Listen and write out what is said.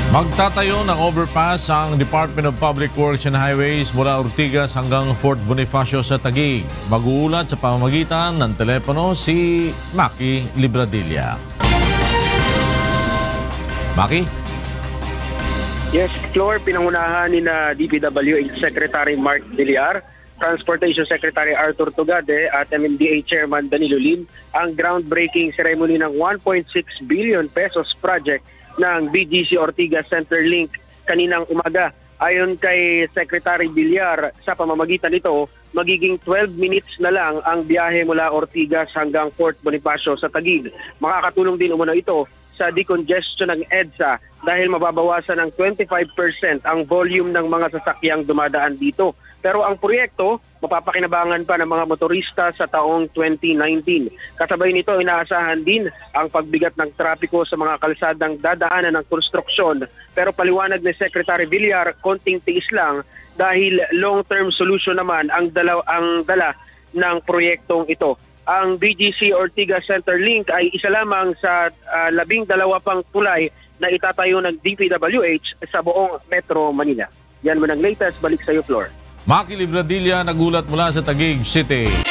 Magtatayo ng overpass ang Department of Public Works and Highways mula Ortigas hanggang Fort Bonifacio sa Taguig. Mag-uulat sa pamamagitan ng telepono si Maki Libradilla. Maki? Yes, Flor, pinangunahan ni na DPWH Secretary Mark Villar, Transportation Secretary Arthur Tugade at MMDA Chairman Danilo Lim ang groundbreaking ceremony ng 1.6 billion pesos project ng BGC Ortigas Centerlink kaninang umaga. Ayon kay Secretary Villar, sa pamamagitan nito, magiging 12 minutes na lang ang biyahe mula Ortigas hanggang Fort Bonifacio sa Taguig. Makakatulong din umano ito sa decongestion ng EDSA dahil mababawasan ng 25% ang volume ng mga sasakyang dumadaan dito. Pero ang proyekto, mapapakinabangan pa ng mga motorista sa taong 2019. Kasabay nito, inaasahan din ang pagbigat ng trapiko sa mga kalsadang dadaanan ng konstruksyon. Pero paliwanag ni Secretary Villar, konting tiis lang dahil long-term solution naman ang dala ng proyektong ito. Ang BGC Ortigas Centerlink ay isa lamang sa 12 pang tulay na itatayo ng DPWH sa buong Metro Manila. Yan mo ng latest. Balik sa iyo, Flor. Maki Libradilla, nagulat mula sa Taguig City.